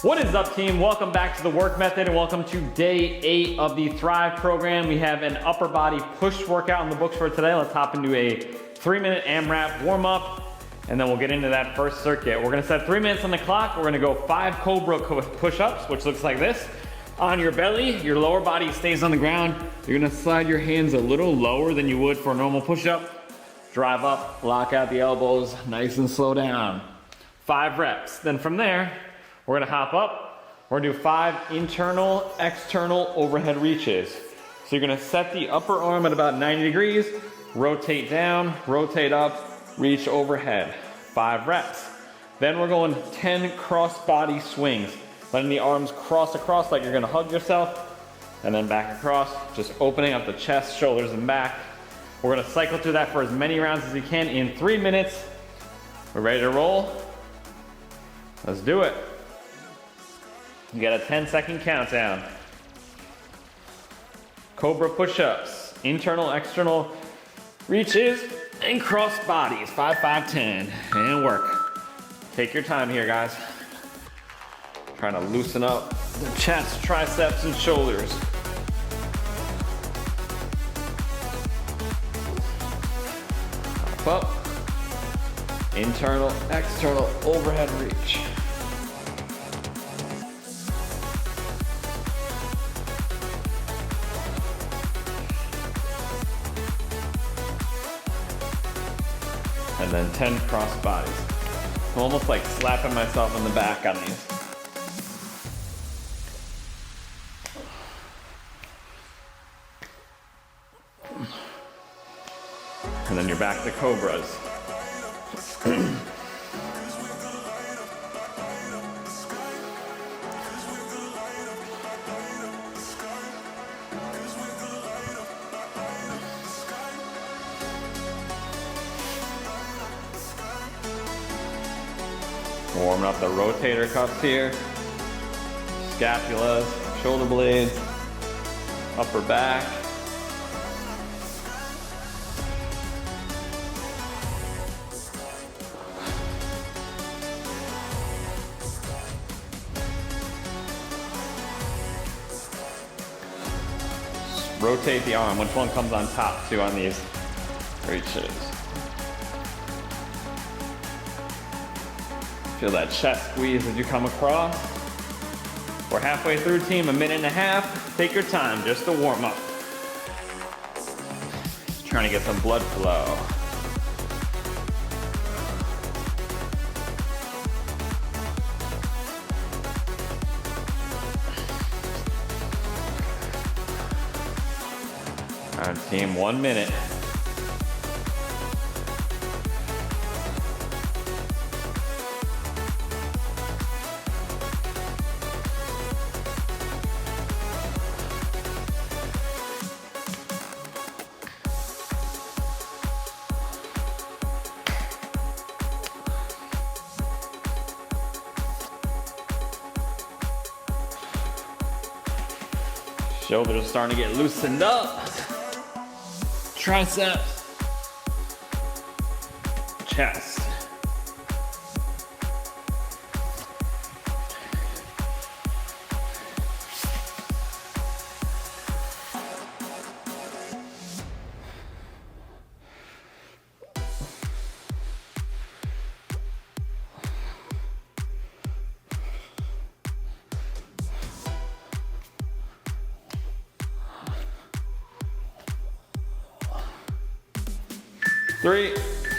What is up, team? Welcome back to the work method and welcome to day 8 of the Thrive program. We have an upper body push workout in the books for today. Let's hop into a 3-minute AMRAP warm up and then we'll get into that first circuit. We're gonna set 3 minutes on the clock. We're gonna go 5 Cobra push-ups, which looks like this. On your belly, your lower body stays on the ground. You're gonna slide your hands a little lower than you would for a normal push-up. Drive up, lock out the elbows, nice and slow down. 5 reps. Then from there, we're gonna hop up. We're gonna do 5 internal, external overhead reaches. So you're gonna set the upper arm at about 90 degrees, rotate down, rotate up, reach overhead. 5 reps. Then we're going 10 crossbody swings. Letting the arms cross across like you're gonna hug yourself, and then back across, just opening up the chest, shoulders, and back. We're gonna cycle through that for as many rounds as we can in 3 minutes. We're ready to roll. Let's do it. You got a 10-second countdown. Cobra push-ups, internal, external reaches, and cross bodies. 5, 5, 10, and work. Take your time here, guys. Trying to loosen up the chest, triceps, and shoulders. Up, internal, external, overhead reach. And then 10 cross bodies. I'm almost like slapping myself on the back on these. And then you're back to Cobras. Warming up the rotator cuffs here, scapulas, shoulder blades, upper back. Rotate the arm, which one comes on top too on these reaches. Feel that chest squeeze as you come across. We're halfway through, team, 1.5 minutes. Take your time, just to warm up. Just trying to get some blood flow. All right, team, 1 minute. Shoulders are starting to get loosened up. Triceps. Chest. Three,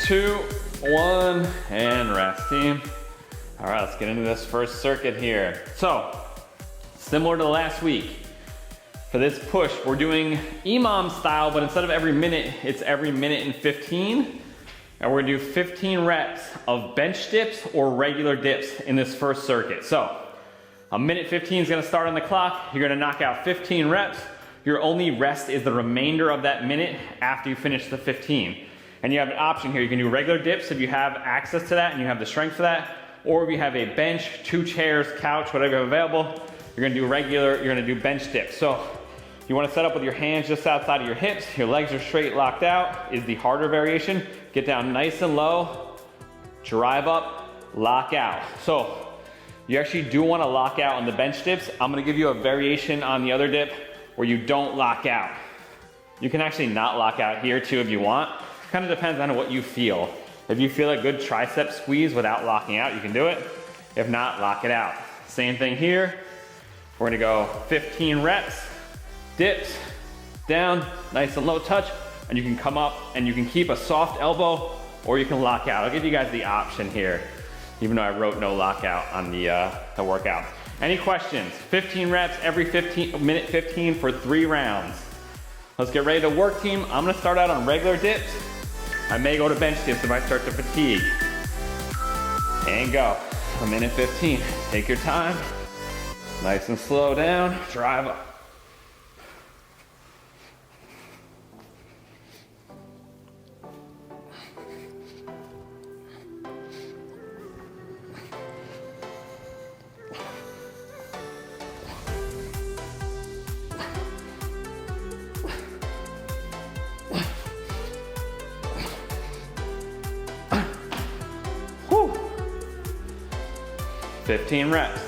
2, 1, and rest, team. All right, let's get into this first circuit here. So, similar to last week, for this push, we're doing EMOM style, but instead of every minute, it's every minute and 15. And we're gonna do 15 reps of bench dips or regular dips in this first circuit. So, 1:15 is gonna start on the clock. You're gonna knock out 15 reps. Your only rest is the remainder of that minute after you finish the 15. And you have an option here. You can do regular dips if you have access to that and you have the strength for that, or if you have a bench, 2 chairs, couch, whatever you have available, you're gonna do regular, you're gonna do bench dips. So you wanna set up with your hands just outside of your hips, your legs are straight locked out, is the harder variation. Get down nice and low, drive up, lock out. So you actually do want to lock out on the bench dips. I'm going to give you a variation on the other dip where you don't lock out. You can actually not lock out here too if you want. Kind of depends on what you feel. If you feel a good tricep squeeze without locking out, you can do it. If not, lock it out. Same thing here. We're gonna go 15 reps, dips, down, nice and low touch, and you can come up and you can keep a soft elbow or you can lock out. I'll give you guys the option here, even though I wrote no lockout on the workout. Any questions? 15 reps every minute 15 for 3 rounds. Let's get ready to work, team. I'm gonna start out on regular dips. I may go to bench dips if I start to fatigue. And go. A minute 15. Take your time. Nice and slow down. Drive up. Whew. 15 reps.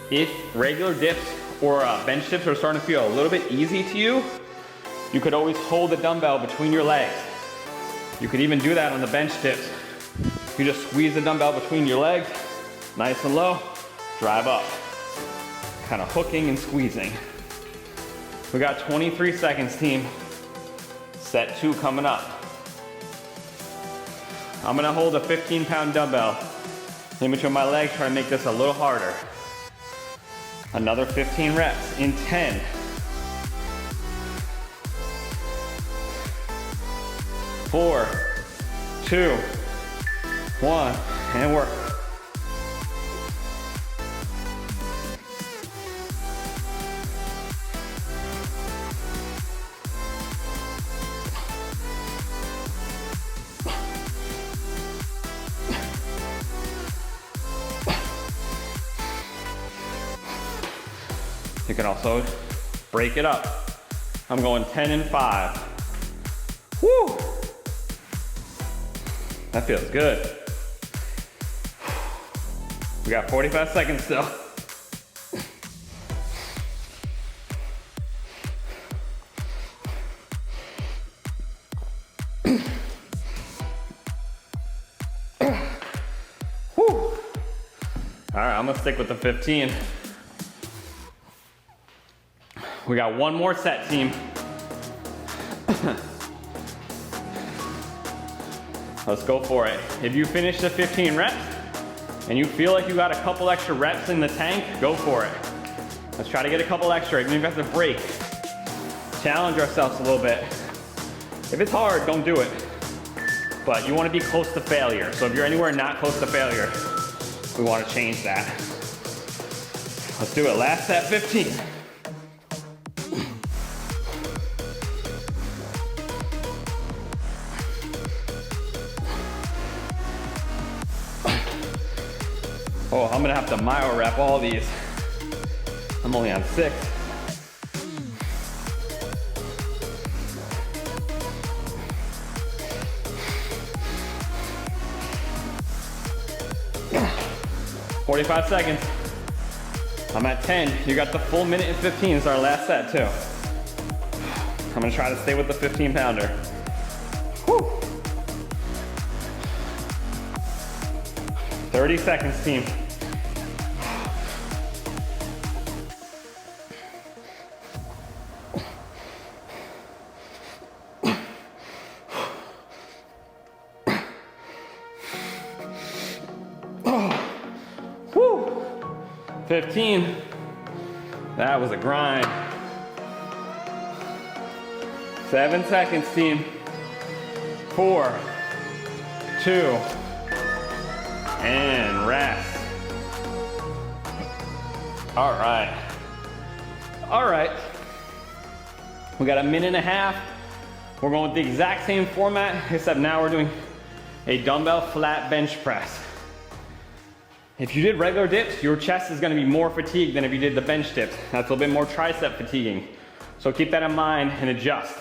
If regular dips or bench dips are starting to feel a little bit easy to you, you could always hold the dumbbell between your legs. You could even do that on the bench dips. You just squeeze the dumbbell between your legs, nice and low, drive up. Kind of hooking and squeezing. We got 23 seconds, team. Set 2 coming up. I'm gonna hold a 15-pound dumbbell in between my legs, try to make this a little harder. Another 15 reps in 10. 4, 2, 1, and work. You can also break it up. I'm going 10 and 5. Woo! That feels good. We got 45 seconds still. Woo! All right, I'm gonna stick with the 15. We got one more set, team. Let's go for it. If you finish the 15 reps and you feel like you got a couple extra reps in the tank, go for it. Let's try to get a couple extra, even if you have to break. Challenge ourselves a little bit. If it's hard, don't do it. But you want to be close to failure. So if you're anywhere not close to failure, we want to change that. Let's do it. Last set, 15. Oh, I'm gonna have to mile wrap all these. I'm only on 6. "45 seconds. I'm at 10. You got the full minute and 15. It's our last set too. I'm gonna try to stay with the 15-pounder. Whew. 30 seconds, team. Whew. 15. That was a grind. 7 seconds, team. 4, 2, and rest. All right. All right. We got a minute and a half. We're going with the exact same format, except now we're doing a dumbbell flat bench press. If you did regular dips, your chest is gonna be more fatigued than if you did the bench dips. That's a little bit more tricep fatiguing. So keep that in mind and adjust.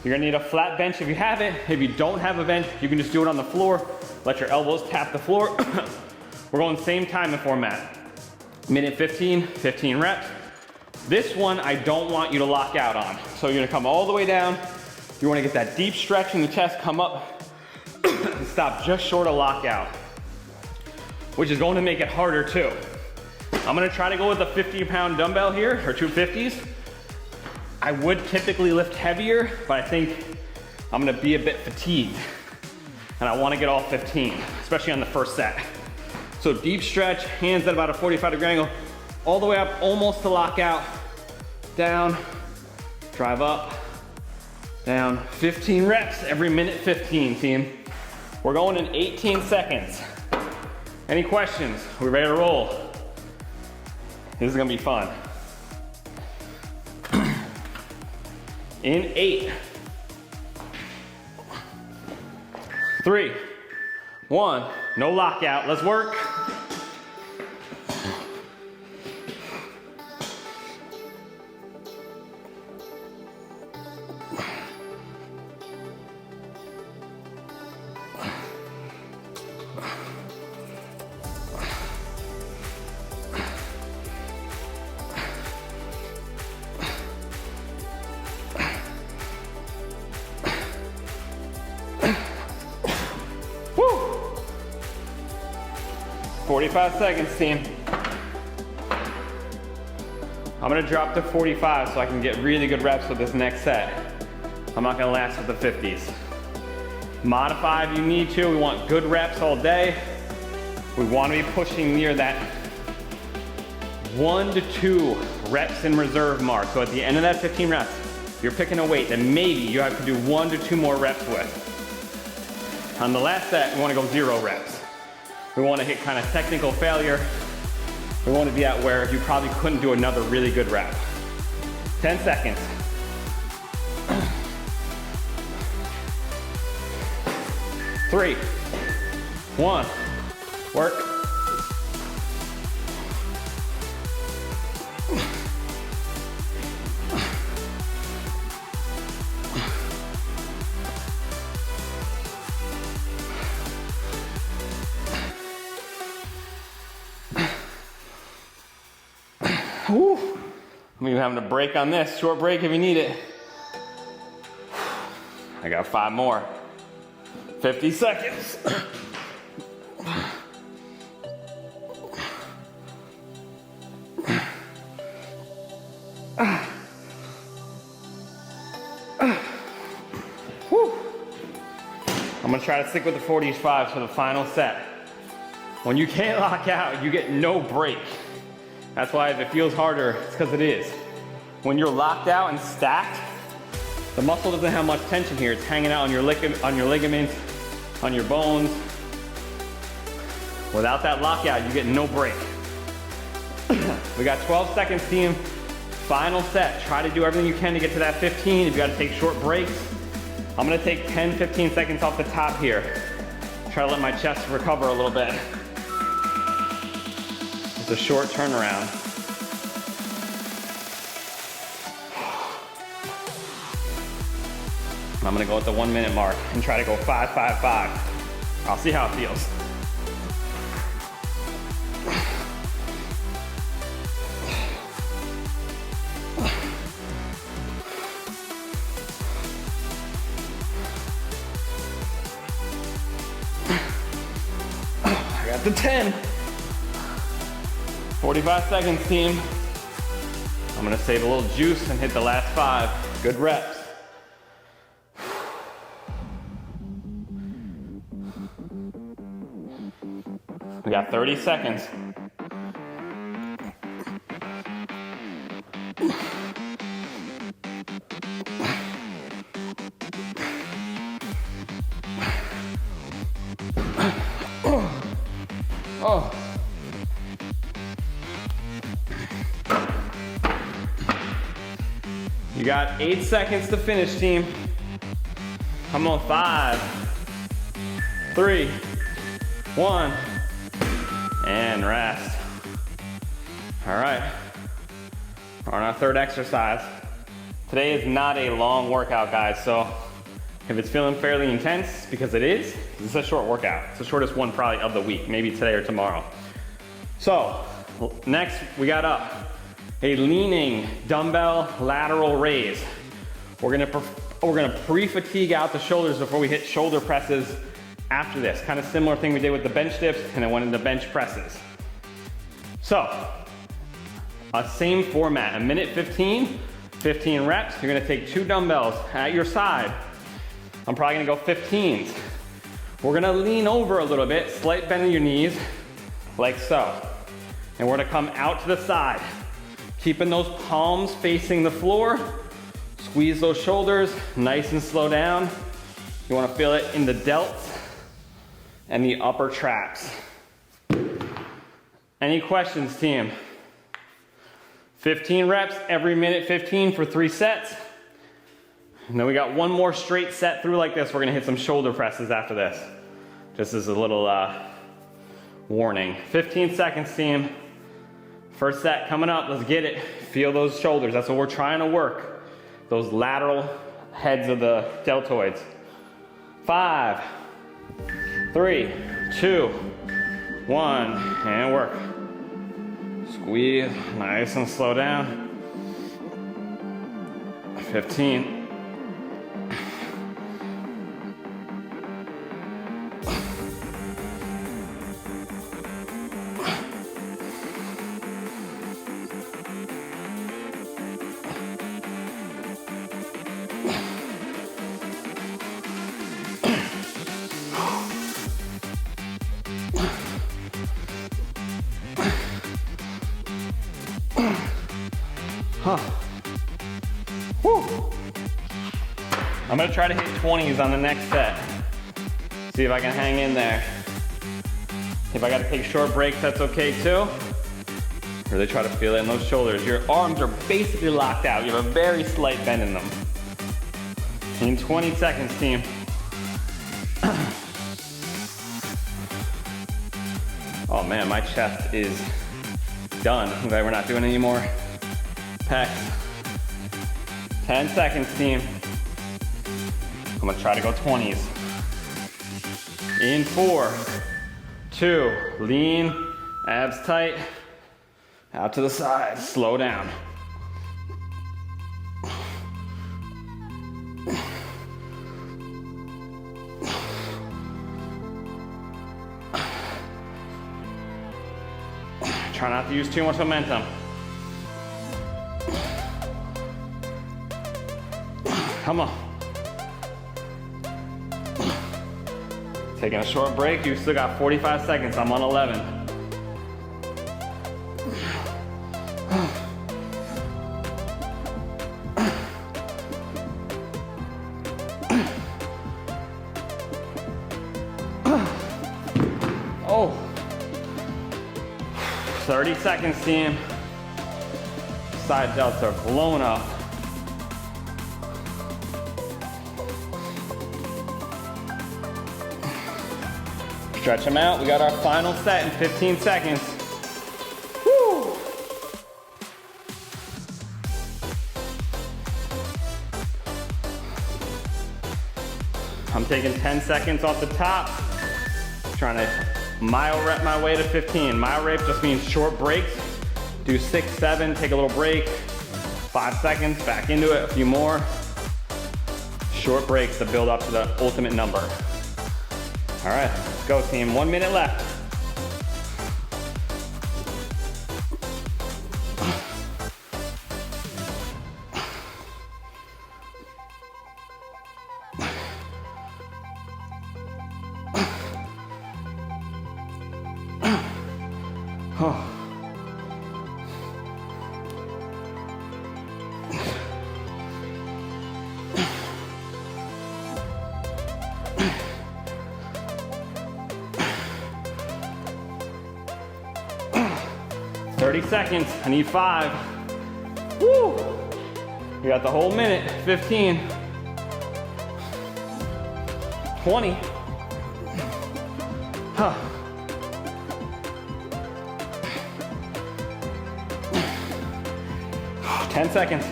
You're gonna need a flat bench if you have it. If you don't have a bench, you can just do it on the floor. Let your elbows tap the floor. We're We're going same time and format. Minute 15, 15 reps. This one I don't want you to lock out on. So you're gonna come all the way down. You wanna get that deep stretch in the chest, come up, and stop just short of lockout, which is going to make it harder too. I'm gonna try to go with a 50-pound dumbbell here, or 250s. I would typically lift heavier, but I think I'm gonna be a bit fatigued. And I wanna get all 15, especially on the first set. So deep stretch, hands at about a 45-degree angle, all the way up, almost to lockout. Down, drive up, down. 15 reps every minute 15, team. We're going in 18 seconds. Any questions? We ready to roll? This is gonna be fun. In 8, 3, 1, no lockout, let's work. Woo! 45 seconds, team. I'm gonna drop to 45 so I can get really good reps with this next set. I'm not gonna last with the 50s. Modify if you need to. We want good reps all day. We wanna be pushing near that 1 to 2 reps in reserve mark. So at the end of that 15 reps, you're picking a weight that maybe you have to do 1 to 2 more reps with. On the last set, we wanna go 0 reps. We wanna hit kind of technical failure. We wanna be at where you probably couldn't do another really good rep. 10 seconds. 3, 1, work. Whew. I'm even having a break on this. Short break if you need it. I got 5 more. 50 seconds. Whew. I'm gonna try to stick with the 45 for the final set. When you can't lock out, you get no break. That's why if it feels harder, it's because it is. When you're locked out and stacked, the muscle doesn't have much tension here. It's hanging out on your ligaments, on your bones. Without that lockout, you get no break. We got 12 seconds, team. Final set. Try to do everything you can to get to that 15. If you gotta take short breaks, I'm gonna take 10, 15 seconds off the top here. Try to let my chest recover a little bit. It's a short turnaround. I'm gonna go at the 1 minute mark and try to go 5, 5, 5. I'll see how it feels. I got the 10. 45 seconds, team. I'm gonna save a little juice and hit the last 5. Good reps. We got 30 seconds. Oh. You got 8 seconds to finish, team. Come on, 5, 3, 1, and rest. All right, we're on our 3rd exercise. Today is not a long workout, guys, so if it's feeling fairly intense, because it is, it's a short workout. It's the shortest one probably of the week, maybe today or tomorrow. So next we got up a leaning dumbbell lateral raise. We're gonna pre-fatigue out the shoulders before we hit shoulder presses after this. Kind of similar thing we did with the bench dips and then went into bench presses. So, same format, a minute 15, 15 reps. You're gonna take 2 dumbbells at your side. I'm probably gonna go 15s. We're gonna lean over a little bit, slight bend in your knees, like so. And we're gonna come out to the side, keeping those palms facing the floor. Squeeze those shoulders, nice and slow down. You wanna feel it in the delts and the upper traps. Any questions, team? 15 reps, every minute 15 for 3 sets. And then we got one more straight set through like this. We're gonna hit some shoulder presses after this. Just as a little warning. 15 seconds, team. First set coming up, let's get it. Feel those shoulders, that's what we're trying to work. Those lateral heads of the deltoids. 5, 3, 2, 1, and work. Squeeze, nice and slow down. 15. Woo. I'm gonna try to hit 20s on the next set. See if I can hang in there. If I gotta take short breaks, that's okay too. Really try to feel it in those shoulders. Your arms are basically locked out. You have a very slight bend in them. In 20 seconds, team. Oh man, my chest is done. I'm glad we're not doing any more pecs. 10 seconds, team. I'm gonna try to go 20s. In 4, 2, lean, abs tight, out to the side, slow down. Try not to use too much momentum. Come on. Taking a short break, you still got 45 seconds. I'm on 11. Oh. 30 seconds, team. Side delts are blowing up. Stretch them out. We got our final set in 15 seconds. Woo! I'm taking 10 seconds off the top. Trying to mile rep my way to 15. Mile rep just means short breaks. Do 6, 7, take a little break. 5 seconds, back into it, a few more. Short breaks to build up to the ultimate number. All right, let's go team, 1 minute left. Oh. 30 seconds, I need 5. Woo! We got the whole minute, 15. 20. Huh. 10 seconds.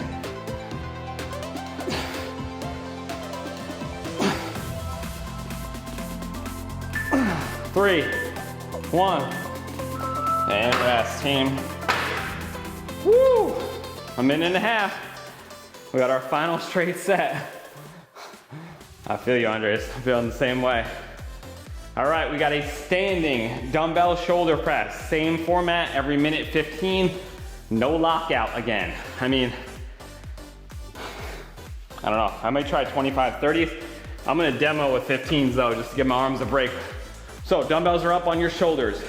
3, 1. And rest, team. Woo! A minute and a half. We got our final straight set. I feel you, Andres. I'm feeling the same way. All right, we got a standing dumbbell shoulder press. Same format, every minute 15. No lockout again. I mean, I don't know. I might try 25, 30s. I'm gonna demo with 15s though, just to give my arms a break. So dumbbells are up on your shoulders.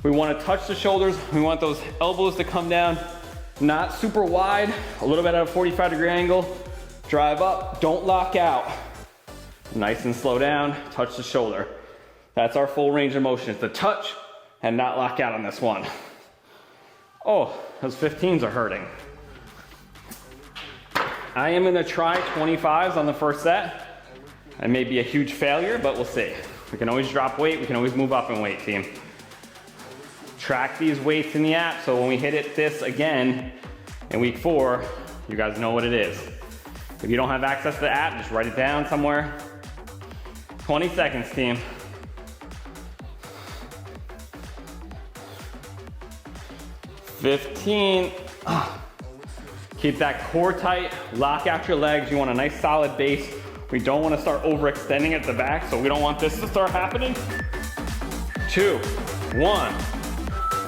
We wanna touch the shoulders. We want those elbows to come down, not super wide, a little bit at a 45-degree angle. Drive up, don't lock out. Nice and slow down, touch the shoulder. That's our full range of motion. It's the touch and not lock out on this one. Oh, those 15s are hurting. I am gonna try 25s on the first set. It may be a huge failure, but we'll see. We can always drop weight, we can always move up in weight, team. Track these weights in the app, so when we hit this again in week 4, you guys know what it is. If you don't have access to the app, just write it down somewhere. 20 seconds, team. $15. Keep that core tight, lock out your legs. You want a nice solid base. We don't want to start overextending at the back, so we don't want this to start happening. 2, 1,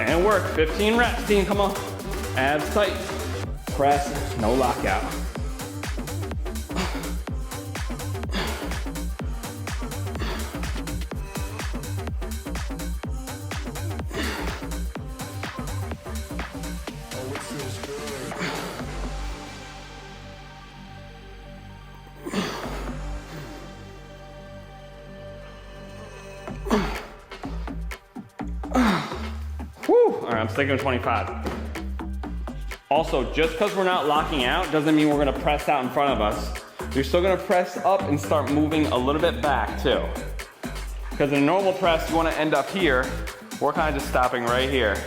and work. 15 reps, team, come on. Abs tight, press, no lockout. All right, I'm sticking with 25. Also, just because we're not locking out doesn't mean we're gonna press out in front of us. You're still gonna press up and start moving a little bit back too. Because in a normal press, you wanna end up here. We're kind of just stopping right here.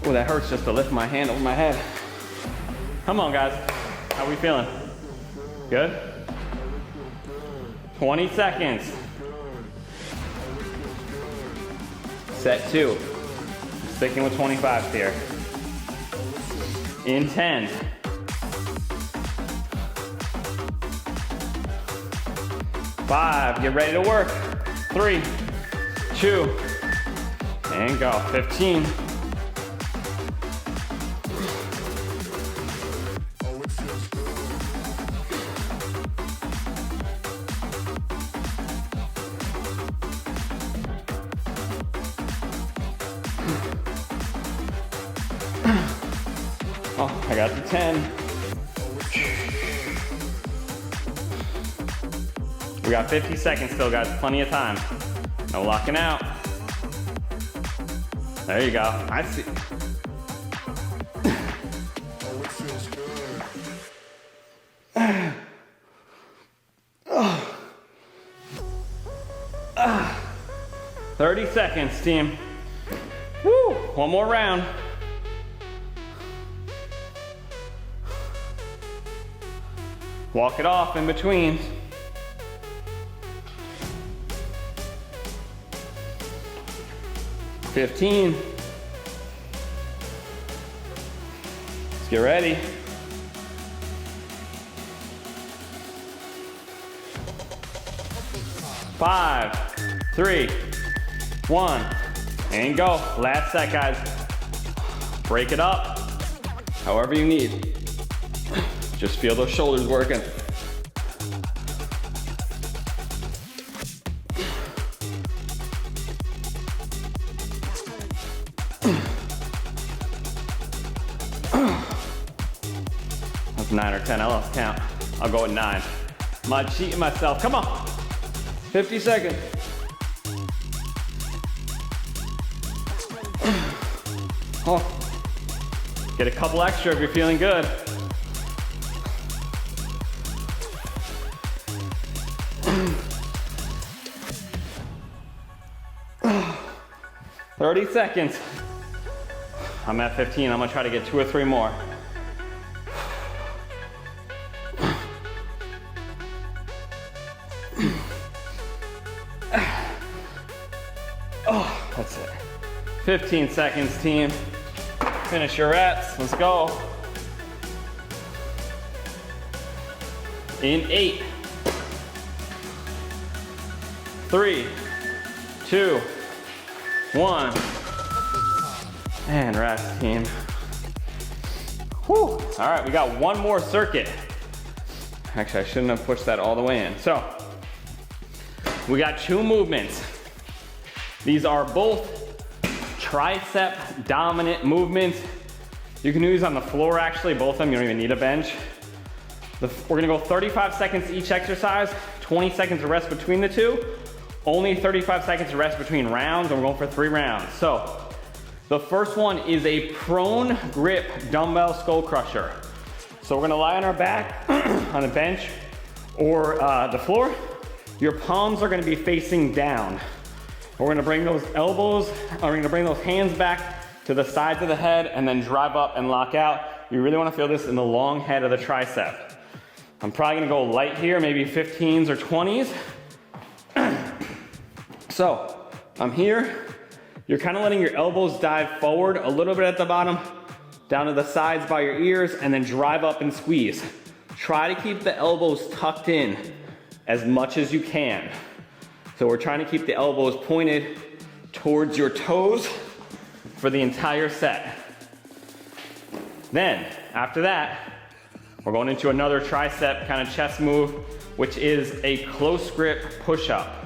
Oh, that hurts just to lift my hand over my head. Come on, guys. How we feeling? Good? 20 seconds. Set 2. Sticking with 25s here. In 10. 5, get ready to work. 3, 2, and go. 15. Oh, I got the 10. We got 50 seconds still, guys. Plenty of time. No locking out. There you go. I see. Oh. 30 seconds, team. Woo! One more round. Walk it off in between. $15. Let's get ready. 5, 3, 1, and go. Last set, guys. Break it up however you need. Just feel those shoulders working. That's 9 or 10, I lost count. I'll go with 9. I'm cheating myself, come on. 50 seconds. Oh, get a couple extra if you're feeling good. Oh, 30 seconds. I'm at 15. I'm gonna try to get 2 or 3 more. Oh, that's it. 15 seconds, team. Finish your reps, let's go. In 8, 3, 2, 1. And rest, team. Whew. All right, we got one more circuit. Actually, I shouldn't have pushed that all the way in. So, we got 2 movements. These are both tricep dominant movements. You can do these on the floor actually, both of them, you don't even need a bench. We're gonna go 35 seconds each exercise, 20 seconds of rest between the two, only 35 seconds of rest between rounds, and we're going for 3 rounds. So, the first one is a prone grip dumbbell skull crusher. So we're gonna lie on our back on the bench or the floor. Your palms are gonna be facing down. We're gonna bring those elbows, we're gonna bring those hands back to the sides of the head and then drive up and lock out. You really wanna feel this in the long head of the tricep. I'm probably gonna go light here, maybe 15s or 20s. So, I'm here. You're kind of letting your elbows dive forward a little bit at the bottom, down to the sides by your ears, and then drive up and squeeze. Try to keep the elbows tucked in as much as you can. So we're trying to keep the elbows pointed towards your toes for the entire set. Then, after that, we're going into another tricep kind of chest move, which is a close grip push-up.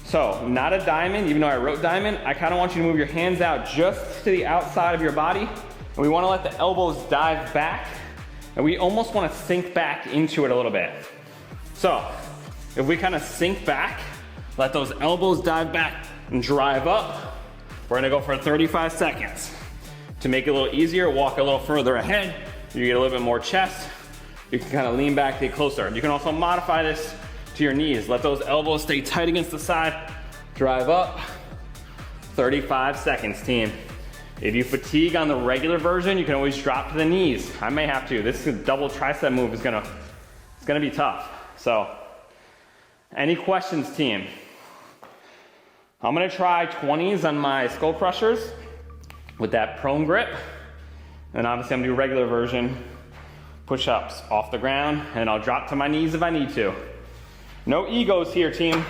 So, not a diamond, even though I wrote diamond, I kind of want you to move your hands out just to the outside of your body, and we want to let the elbows dive back, and we almost want to sink back into it a little bit. So, if we kind of sink back, let those elbows dive back and drive up, we're gonna go for 35 seconds. To make it a little easier, walk a little further ahead, you get a little bit more chest, you can kind of lean back, get closer. You can also modify this to your knees. Let those elbows stay tight against the side, drive up, 35 seconds, team. If you fatigue on the regular version, you can always drop to the knees. I may have to. This double tricep move is gonna be tough. So, any questions, team? I'm gonna try 20s on my skull crushers with that prone grip. And obviously I'm gonna do regular version, push-ups off the ground, and I'll drop to my knees if I need to. No egos here, team.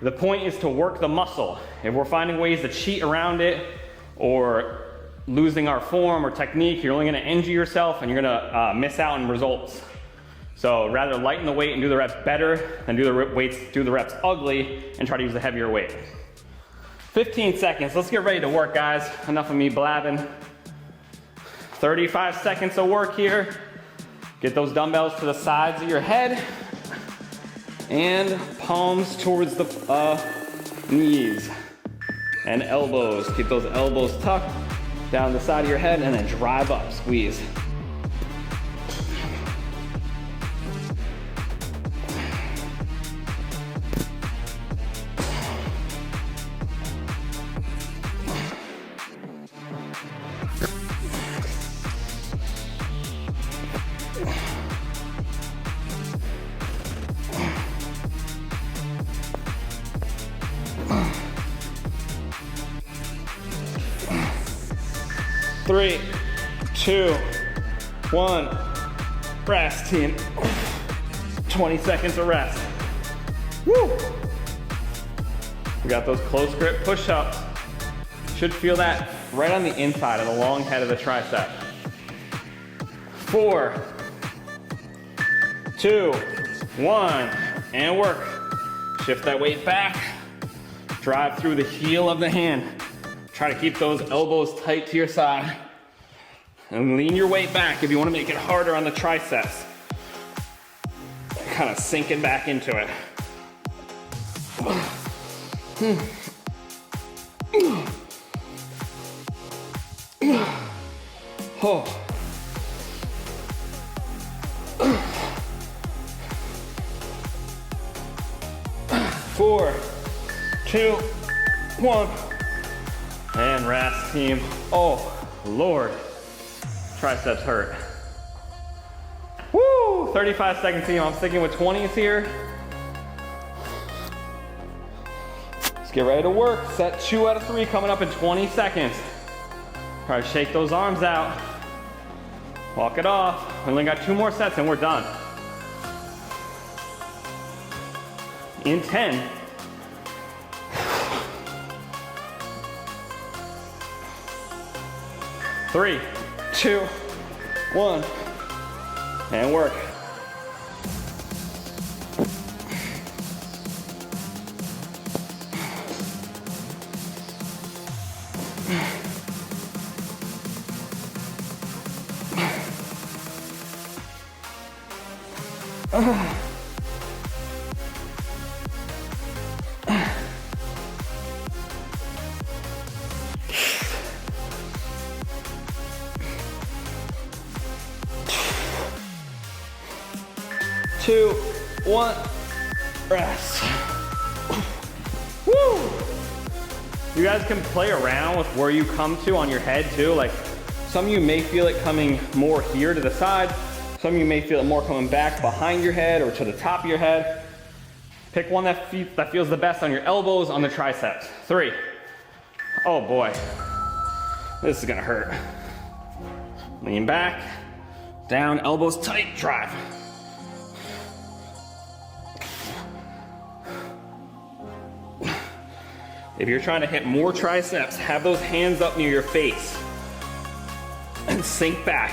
The point is to work the muscle. If we're finding ways to cheat around it or losing our form or technique, you're only gonna injure yourself and you're gonna miss out on results. So rather lighten the weight and do the reps better than do the reps ugly and try to use a heavier weight. 15 seconds, let's get ready to work, guys. Enough of me blabbing. 35 seconds of work here. Get those dumbbells to the sides of your head and palms towards the knees and elbows. Keep those elbows tucked down the side of your head and then drive up, squeeze. Three, 2, 1, rest, team. 20 seconds of rest. Woo! We got those close grip push-ups. Should feel that right on the inside of the long head of the tricep. 4, 2, 1, and work. Shift that weight back. Drive through the heel of the hand. Try to keep those elbows tight to your side. And lean your weight back if you want to make it harder on the triceps. Kind of sinking back into it. Oh. 4, 2, 1. And rest, team. Oh, Lord. Triceps hurt. Woo! 35 seconds, team. I'm sticking with 20s here. Let's get ready to work. Set 2 out of 3 coming up in 20 seconds. Try to shake those arms out. Walk it off. We only got 2 more sets and we're done. In 10. 3, 2, 1, and work. Two, 1, rest. Woo! You guys can play around with where you come to on your head too. Like some of you may feel it coming more here to the side. Some of you may feel it more coming back behind your head or to the top of your head. Pick one that feels the best on your elbows, on the triceps. 3. Oh boy, this is gonna hurt. Lean back, down, elbows tight, drive. If you're trying to hit more triceps, have those hands up near your face and sink back.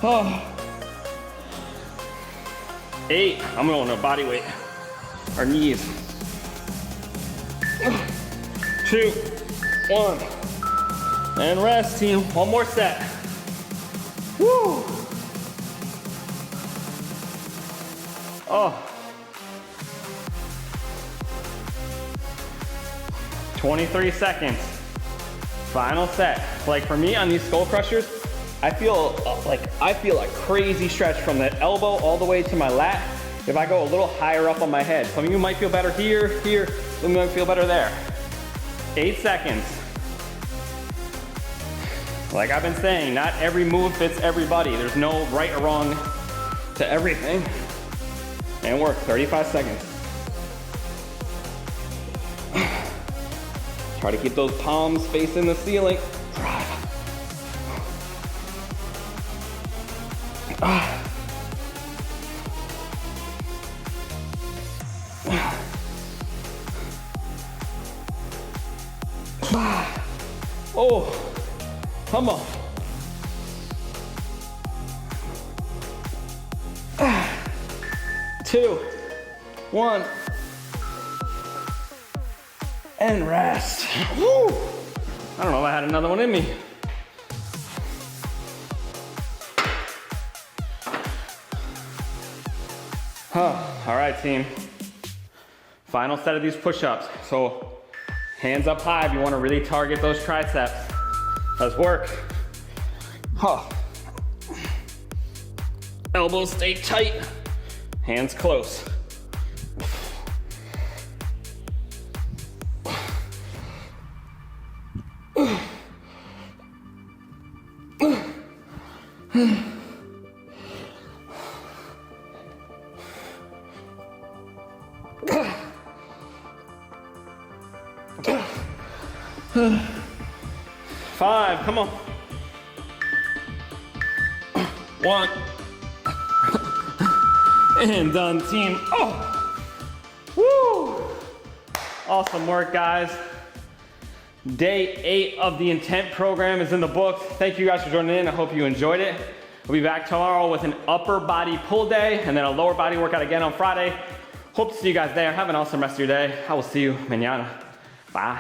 Oh. 8, I'm going to body weight, our knees. 2, 1, and rest, team. 1 more set. Woo! Oh. 23 seconds. Final set. Like for me on these skull crushers, I feel a crazy stretch from the elbow all the way to my lat if I go a little higher up on my head. Some of you might feel better here, some of you might feel better there. 8 seconds. Like I've been saying, not every move fits everybody. There's no right or wrong to everything. And work, 35 seconds. Try to keep those palms facing the ceiling. Drive. 5. Oh, come on. 2, 1, and rest. Woo! I don't know if I had another one in me. All right, team. Final set of these push-ups. So hands up high if you want to really target those triceps. Let's work. Elbows stay tight. Hands close. Five, come on. 1. And done, team. Oh, woo. Awesome work, guys. Day 8 of the Intent program is in the books. Thank you guys for joining in. I hope you enjoyed it. We'll be back tomorrow with an upper body pull day and then a lower body workout again on Friday. Hope to see you guys there. Have an awesome rest of your day. I will see you mañana. Bye.